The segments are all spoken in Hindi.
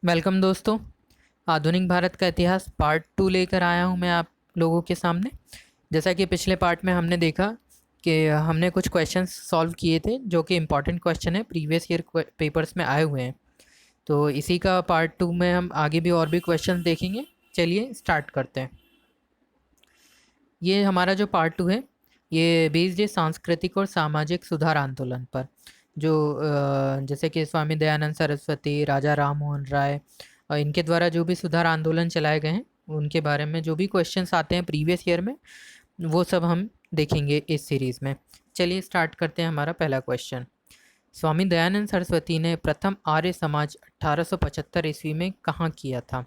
वेलकम दोस्तों। आधुनिक भारत का इतिहास पार्ट 2 लेकर आया हूं मैं आप लोगों के सामने। जैसा कि पिछले पार्ट में हमने देखा कि हमने कुछ क्वेश्चंस सॉल्व किए थे जो कि इम्पॉर्टेंट क्वेश्चन है, प्रीवियस ईयर पेपर्स में आए हुए हैं। तो इसी का पार्ट 2 में हम आगे भी और भी क्वेश्चंस देखेंगे। चलिए स्टार्ट करते हैं। ये हमारा जो पार्ट 2 है, ये बेस्ड है सांस्कृतिक और सामाजिक सुधार आंदोलन पर। जो जैसे कि स्वामी दयानंद सरस्वती, राजा राम मोहन राय और इनके द्वारा जो भी सुधार आंदोलन चलाए गए हैं उनके बारे में जो भी क्वेश्चंस आते हैं प्रीवियस ईयर में, वो सब हम देखेंगे इस सीरीज़ में। चलिए स्टार्ट करते हैं। हमारा पहला क्वेश्चन, स्वामी दयानंद सरस्वती ने प्रथम आर्य समाज 1875 ईस्वी में कहाँ किया था?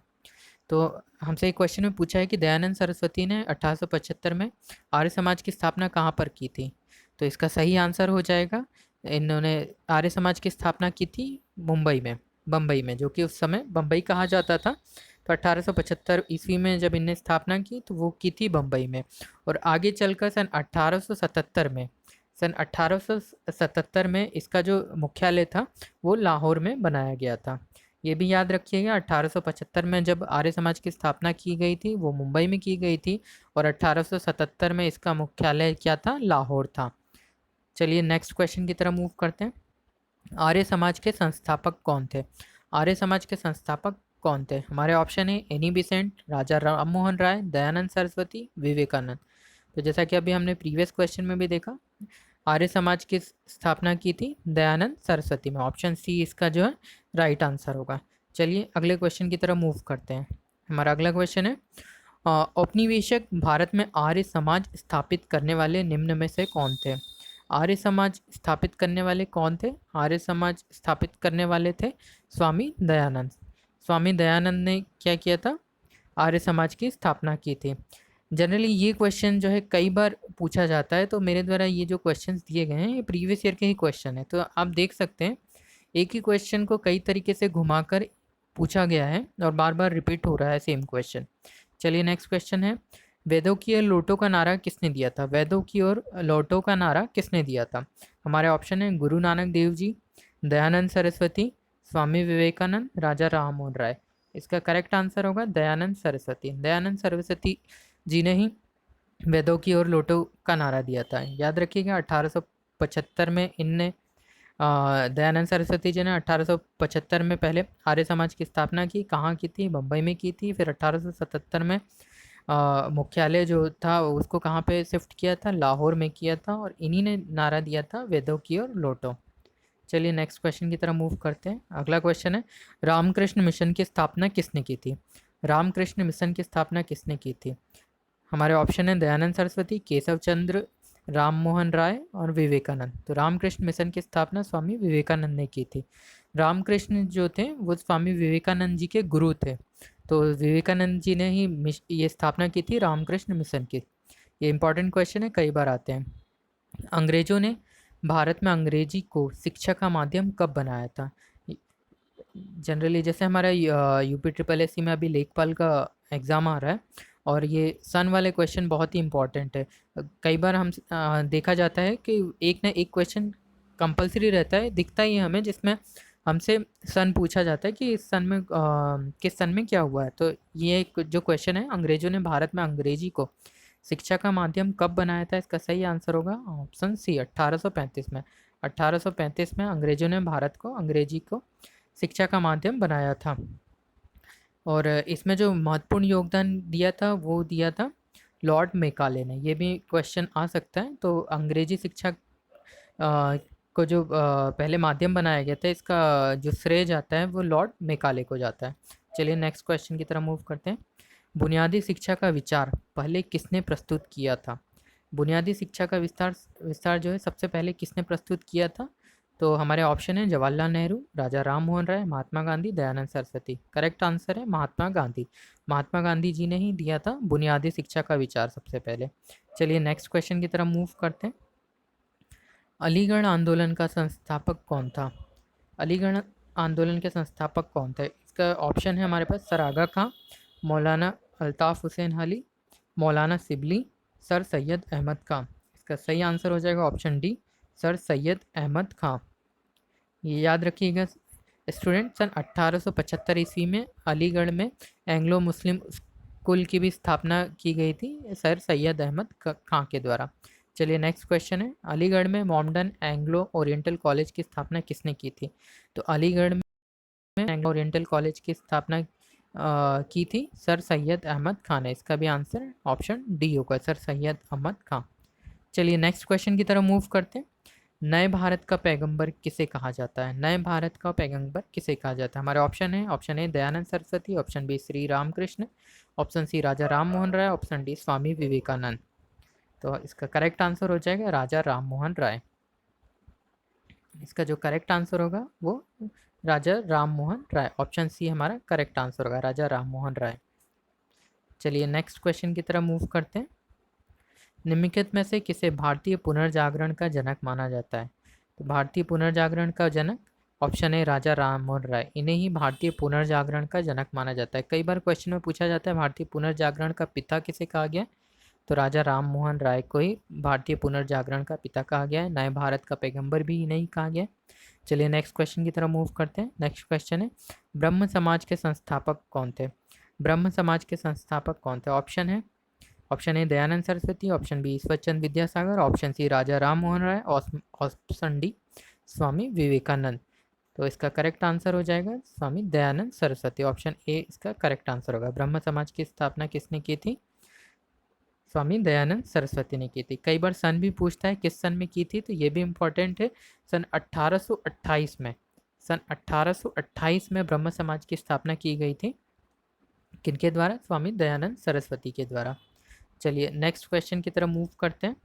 तो हमसे एक क्वेश्चन में पूछा है कि दयानंद सरस्वती ने 1875 में आर्य समाज की स्थापना कहाँ पर की थी? तो इसका सही आंसर हो जाएगा, इन्होंने आर्य समाज की स्थापना की थी मुंबई में, बम्बई में, जो कि उस समय बम्बई कहा जाता था। तो 1875 ईस्वी में जब इनने स्थापना की तो वो की थी बम्बई में। और आगे चलकर सन 1877 में इसका जो मुख्यालय था वो लाहौर में बनाया गया था। ये भी याद रखिएगा, 1875 में जब आर्य समाज की स्थापना की गई थी वो मुंबई में की गई थी और 1877 में इसका मुख्यालय क्या था? लाहौर था। चलिए नेक्स्ट क्वेश्चन की तरफ मूव करते हैं। आर्य समाज के संस्थापक कौन थे? आर्य समाज के संस्थापक कौन थे? हमारे ऑप्शन है एनी बिसेंट, राजा राम मोहन राय, दयानंद सरस्वती, विवेकानंद। तो जैसा कि अभी हमने प्रीवियस क्वेश्चन में भी देखा, आर्य समाज की स्थापना की थी दयानंद सरस्वती में। ऑप्शन सी इसका जो है राइट आंसर होगा। चलिए अगले क्वेश्चन की तरफ मूव करते हैं। हमारा अगला क्वेश्चन है, औपनिवेशिक भारत में आर्य समाज स्थापित करने वाले निम्न में से कौन थे? आर्य समाज स्थापित करने वाले कौन थे? आर्य समाज स्थापित करने वाले थे स्वामी दयानंद। स्वामी दयानंद ने क्या किया था? आर्य समाज की स्थापना की थी। जनरली ये क्वेश्चन जो है कई बार पूछा जाता है, तो मेरे द्वारा ये जो क्वेश्चंस दिए गए हैं ये प्रीवियस ईयर के ही क्वेश्चन है। तो आप देख सकते हैं एक ही क्वेश्चन को कई तरीके से घुमाकर पूछा गया है और बार बार रिपीट हो रहा है सेम क्वेश्चन। चलिए नेक्स्ट क्वेश्चन है, वेदों की ओर लौटो का नारा किसने दिया था? वेदों की ओर लौटो का नारा किसने दिया था? हमारे ऑप्शन है गुरु नानक देव जी, दयानंद सरस्वती, स्वामी विवेकानंद, राजा राम मोहन राय। इसका करेक्ट आंसर होगा दयानंद सरस्वती। दयानंद सरस्वती जी ने ही वेदों की ओर लौटो का नारा दिया था। याद रखिएगा 1875 में इनने दयानंद सरस्वती जी ने 1875 में पहले आर्य समाज की स्थापना की। कहाँ की थी? बम्बई में की थी। फिर 1877 में मुख्यालय जो था उसको कहाँ पे शिफ्ट किया था? लाहौर में किया था। और इन्हीं ने नारा दिया था वेदों की ओर लौटो। चलिए नेक्स्ट क्वेश्चन की तरफ मूव करते हैं। अगला क्वेश्चन है, रामकृष्ण मिशन की स्थापना किसने की थी? रामकृष्ण मिशन की स्थापना किसने की थी? हमारे ऑप्शन है दयानंद सरस्वती, केशव चंद्र, राम मोहन राय और विवेकानंद। तो रामकृष्ण मिशन की स्थापना स्वामी विवेकानंद ने की थी। रामकृष्ण जो थे वो स्वामी विवेकानंद जी के गुरु थे। तो विवेकानंद जी ने ही ये स्थापना की थी रामकृष्ण मिशन की। ये इंपॉर्टेंट क्वेश्चन है, कई बार आते हैं। अंग्रेजों ने भारत में अंग्रेजी को शिक्षा का माध्यम कब बनाया था? जनरली जैसे हमारा यूपी ट्रिपल एस सी में अभी लेखपाल का एग्ज़ाम आ रहा है और ये सन वाले क्वेश्चन बहुत ही इंपॉर्टेंट है। कई बार हम देखा जाता है कि एक ना एक क्वेश्चन कंपलसरी रहता है, दिखता ही है हमें, जिसमें हमसे सन पूछा जाता है कि इस सन में किस सन में क्या हुआ है। तो ये जो क्वेश्चन है, अंग्रेजों ने भारत में अंग्रेजी को शिक्षा का माध्यम कब बनाया था, इसका सही आंसर होगा ऑप्शन सी 1835 में। 1835 में अंग्रेजों ने भारत को अंग्रेजी को शिक्षा का माध्यम बनाया था। और इसमें जो महत्वपूर्ण योगदान दिया था वो दिया था लॉर्ड मेकाले ने। ये भी क्वेश्चन आ सकता है। तो अंग्रेजी शिक्षा को जो पहले माध्यम बनाया गया था, इसका जो श्रेय जाता है वो लॉर्ड मेकाले को जाता है। चलिए नेक्स्ट क्वेश्चन की तरफ मूव करते हैं। बुनियादी शिक्षा का विचार पहले किसने प्रस्तुत किया था? बुनियादी शिक्षा का विस्तार विस्तार जो है सबसे पहले किसने प्रस्तुत किया था? तो हमारे ऑप्शन है जवाहरलाल नेहरू, राजा राम मोहन राय, महात्मा गांधी, दयानंद सरस्वती। करेक्ट आंसर है महात्मा गांधी। महात्मा गांधी जी ने ही दिया था बुनियादी शिक्षा का विचार सबसे पहले। चलिए नेक्स्ट क्वेश्चन की तरफ मूव करते हैं। अलीगढ़ आंदोलन का संस्थापक कौन था? अलीगढ़ आंदोलन के संस्थापक कौन थे? इसका ऑप्शन है हमारे पास सर आगा खां, मौलाना अल्ताफ़ हुसैन अली, मौलाना सिबली, सर सैयद अहमद खां। इसका सही आंसर हो जाएगा option D, sir Syed Ahmed Khan. ये याद रखिएगा, स्टूडेंट सन 1875 ईस्वी में अलीगढ़ में एंग्लो मुस्लिम स्कूल की भी स्थापना की गई थी सर सैयद अहमद खां के द्वारा। चलिए नेक्स्ट क्वेश्चन है, अलीगढ़ में मॉडर्न एंग्लो ओरिएंटल कॉलेज की स्थापना किसने की थी? तो अलीगढ़ में एंग्लो ओरिएंटल कॉलेज की स्थापना की थी सर सैयद अहमद खान ने। इसका भी आंसर ऑप्शन डी होगा, सर सैयद अहमद खान। चलिए नेक्स्ट क्वेश्चन की तरफ मूव करते हैं। नए भारत का पैगंबर किसे कहा जाता है? नए भारत का पैगंबर किसे कहा जाता है? हमारे ऑप्शन है, option A Dayanand Saraswati, option B Shri Ramakrishna, option C Raja Ram Mohan Roy, option D Swami Vivekananda. तो इसका करेक्ट आंसर हो जाएगा राजा राम मोहन राय। इसका जो करेक्ट आंसर होगा वो राजा राम मोहन राय, ऑप्शन सी हमारा करेक्ट आंसर होगा, राजा राम मोहन राय। चलिए नेक्स्ट क्वेश्चन की तरफ मूव करते हैं। निम्नलिखित में से किसे भारतीय पुनर्जागरण का जनक माना जाता है? तो भारतीय पुनर्जागरण का जनक ऑप्शन है राजा राम मोहन राय, इन्हें ही भारतीय पुनर्जागरण का जनक माना जाता है। कई बार क्वेश्चन में पूछा जाता है भारतीय पुनर्जागरण का पिता किसे कहा गया, तो राजा राम मोहन राय को ही भारतीय पुनर्जागरण का पिता कहा गया है। नए भारत का पैगंबर भी इन्हें ही कहा गया है। चलिए नेक्स्ट क्वेश्चन की तरफ मूव करते हैं। नेक्स्ट क्वेश्चन है, ब्रह्म समाज के संस्थापक कौन थे? ब्रह्म समाज के संस्थापक कौन थे? ऑप्शन है, option A Dayanand Saraswati, option B Ishwar Chand Vidyasagar, option C Raja Ram Mohan Roy, option D Swami Vivekananda. तो इसका करेक्ट आंसर हो जाएगा स्वामी दयानंद सरस्वती, ऑप्शन ए इसका करेक्ट आंसर होगा। ब्रह्म समाज की स्थापना किसने की थी? स्वामी दयानंद सरस्वती ने की थी। कई बार सन भी पूछता है किस सन में की थी, तो ये भी इम्पोर्टेंट है, सन 1828 में। सन 1828 में ब्रह्म समाज की स्थापना की गई थी, किनके द्वारा? स्वामी दयानंद सरस्वती के द्वारा। चलिए नेक्स्ट क्वेश्चन की तरफ मूव करते हैं।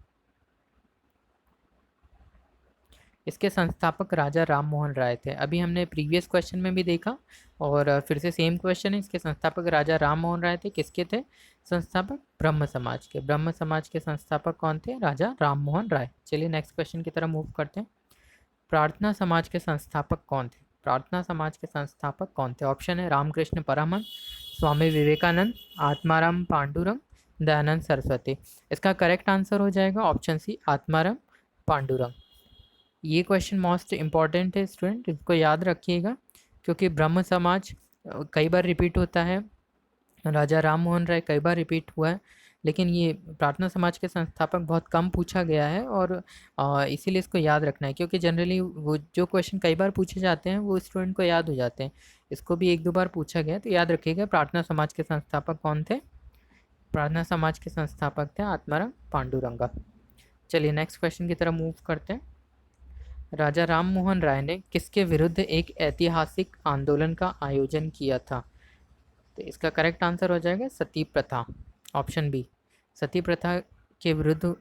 इसके संस्थापक राजा राम मोहन राय थे। अभी हमने प्रीवियस क्वेश्चन में भी देखा और फिर से सेम क्वेश्चन है। इसके संस्थापक राजा राम मोहन राय थे। किसके थे संस्थापक? ब्रह्म समाज के। ब्रह्म समाज के संस्थापक कौन थे? राजा राम मोहन राय। चलिए नेक्स्ट क्वेश्चन की तरफ मूव करते हैं। प्रार्थना समाज के संस्थापक कौन थे? प्रार्थना समाज के संस्थापक कौन थे? ऑप्शन है रामकृष्ण परमहंस, स्वामी विवेकानंद, आत्माराम पांडुरंग, दयानंद सरस्वती। इसका करेक्ट आंसर हो जाएगा ऑप्शन सी आत्माराम पांडुरंग। ये क्वेश्चन मोस्ट इम्पॉर्टेंट है स्टूडेंट, इसको याद रखिएगा, क्योंकि ब्रह्म समाज कई बार रिपीट होता है, राजा राम मोहन राय कई बार रिपीट हुआ है, लेकिन ये प्रार्थना समाज के संस्थापक बहुत कम पूछा गया है और इसीलिए इसको याद रखना है, क्योंकि जनरली वो जो क्वेश्चन कई बार पूछे जाते हैं वो स्टूडेंट को याद हो जाते हैं। इसको भी एक दो बार पूछा गया, तो याद रखिएगा प्रार्थना समाज के संस्थापक कौन थे? प्रार्थना समाज के संस्थापक थे आत्माराम पांडुरंगा। चलिए नेक्स्ट क्वेश्चन की तरफ मूव करते हैं। राजा राम मोहन राय ने किसके विरुद्ध एक ऐतिहासिक आंदोलन का आयोजन किया था? तो इसका करेक्ट आंसर हो जाएगा सती प्रथा, ऑप्शन बी। सती प्रथा के विरुद्ध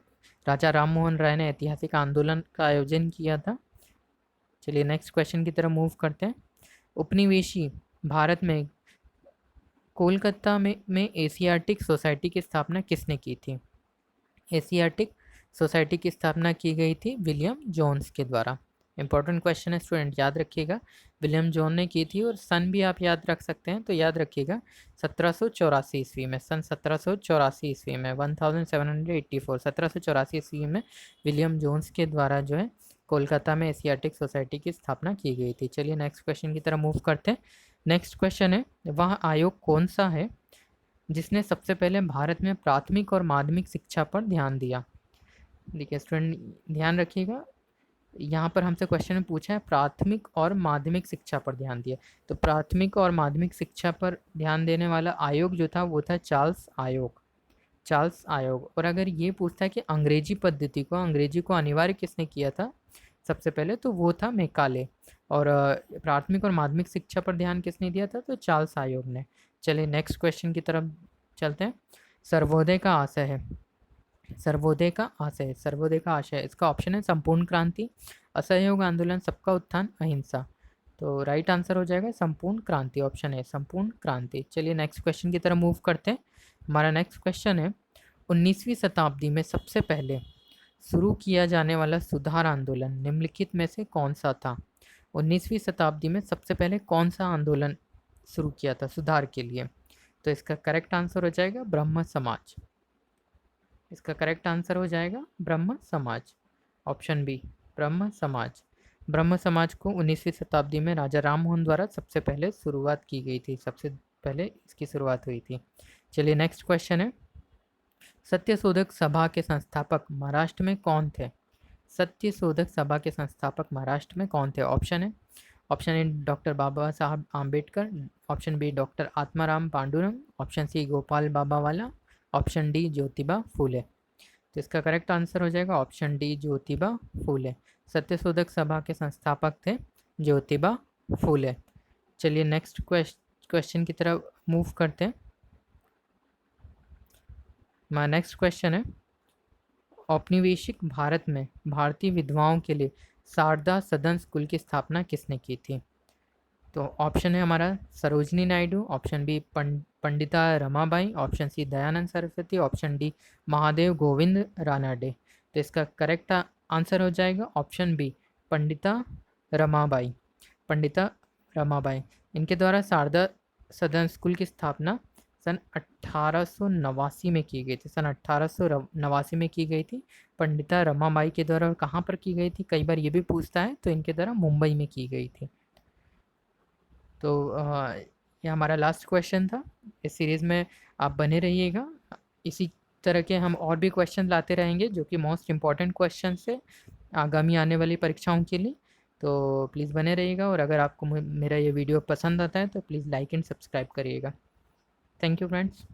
राजा राम मोहन राय ने ऐतिहासिक आंदोलन का आयोजन किया था। चलिए नेक्स्ट क्वेश्चन की तरफ मूव करते हैं। उपनिवेशी भारत में कोलकाता में एशियाटिक सोसाइटी की स्थापना किसने की थी? एशियाटिक सोसाइटी की स्थापना की गई थी विलियम जोन्स के द्वारा। इंपॉर्टेंट क्वेश्चन है स्टूडेंट, याद रखिएगा, विलियम जोन ने की थी। और सन भी आप याद रख सकते हैं, तो याद रखिएगा 1784 ईस्वी में, सन 1784 ईस्वी में, 1784, 1784 ईस्वी में विलियम जोन्स के द्वारा जो है कोलकाता में एशियाटिक सोसाइटी की स्थापना की गई थी। चलिए नेक्स्ट क्वेश्चन की तरफ मूव करते हैं। नेक्स्ट क्वेश्चन है, वह आयोग कौन सा है जिसने सबसे पहले भारत में प्राथमिक और माध्यमिक शिक्षा पर ध्यान दिया? देखिए स्टूडेंट ध्यान रखिएगा, यहाँ पर हमसे क्वेश्चन में पूछा है प्राथमिक और माध्यमिक शिक्षा पर ध्यान दिया, तो प्राथमिक और माध्यमिक शिक्षा पर ध्यान देने वाला आयोग जो था वो था चार्ल्स आयोग, चार्ल्स आयोग। और अगर ये पूछता है कि अंग्रेजी पद्धति को, अंग्रेजी को अनिवार्य किसने किया था सबसे पहले, तो वो था मेकाले। और प्राथमिक और माध्यमिक शिक्षा पर ध्यान किसने दिया था? तो चार्ल्स आयोग ने। चलिए नेक्स्ट क्वेश्चन की तरफ चलते हैं। सर्वोदय का आशय है, सर्वोदय का आशय, सर्वोदय का आशय, इसका ऑप्शन है संपूर्ण क्रांति, असहयोग आंदोलन, सबका उत्थान, अहिंसा। तो राइट आंसर हो जाएगा संपूर्ण क्रांति, ऑप्शन है संपूर्ण क्रांति। चलिए नेक्स्ट क्वेश्चन की तरफ मूव करते हैं। हमारा नेक्स्ट क्वेश्चन है, 19वीं शताब्दी में सबसे पहले शुरू किया जाने वाला सुधार आंदोलन निम्नलिखित में से कौन सा था? 19वीं शताब्दी में सबसे पहले कौन सा आंदोलन शुरू किया था सुधार के लिए? तो इसका करेक्ट आंसर हो जाएगा ब्रह्म समाज, इसका करेक्ट आंसर हो जाएगा ब्रह्म समाज, ऑप्शन बी ब्रह्म समाज। ब्रह्म समाज को 19वीं शताब्दी में राजा राम मोहन द्वारा सबसे पहले शुरुआत की गई थी, सबसे पहले इसकी शुरुआत हुई थी। चलिए नेक्स्ट क्वेश्चन है, सत्यशोधक सभा के संस्थापक महाराष्ट्र में कौन थे? सत्यशोधक सभा के संस्थापक महाराष्ट्र में कौन थे? ऑप्शन है, ऑप्शन ए doctor Baba Saheb Ambedkar, option B doctor Atmaram Pandurang, option C Gopal Babawala, option D Jyotiba Phule. तो इसका करेक्ट आंसर हो जाएगा ऑप्शन डी ज्योतिबा फूले। सत्यशोधक सभा के संस्थापक थे ज्योतिबा फूले। चलिए नेक्स्ट क्वेश्चन की तरफ मूव करते हैं। हमारा नेक्स्ट क्वेश्चन है, औपनिवेशिक भारत में भारतीय विधवाओं के लिए शारदा सदन स्कूल की स्थापना किसने की थी? तो ऑप्शन है हमारा Sarojini Naidu, option B Pandita Ramabai, option C Dayanand Saraswati, option D Mahadev Govind Ranade. तो इसका करेक्ट आंसर हो जाएगा ऑप्शन बी पंडिता रमाबाई। पंडिता रमाबाई, इनके द्वारा शारदा सदन स्कूल की स्थापना सन 1889 में की गई थी, सन 1889 में की गई थी पंडिता रमाबाई के द्वारा। और कहाँ पर की गई थी, कई बार ये भी पूछता है, तो इनके द्वारा मुंबई में की गई थी। तो ये हमारा लास्ट क्वेश्चन था इस सीरीज़ में। आप बने रहिएगा, इसी तरह के हम और भी क्वेश्चन लाते रहेंगे जो कि मोस्ट इम्पॉर्टेंट क्वेश्चन है आगामी आने वाली परीक्षाओं के लिए। तो प्लीज़ बने रहिएगा, और अगर आपको मेरा ये वीडियो पसंद आता है तो प्लीज़ लाइक एंड सब्सक्राइब करिएगा। Thank you friends.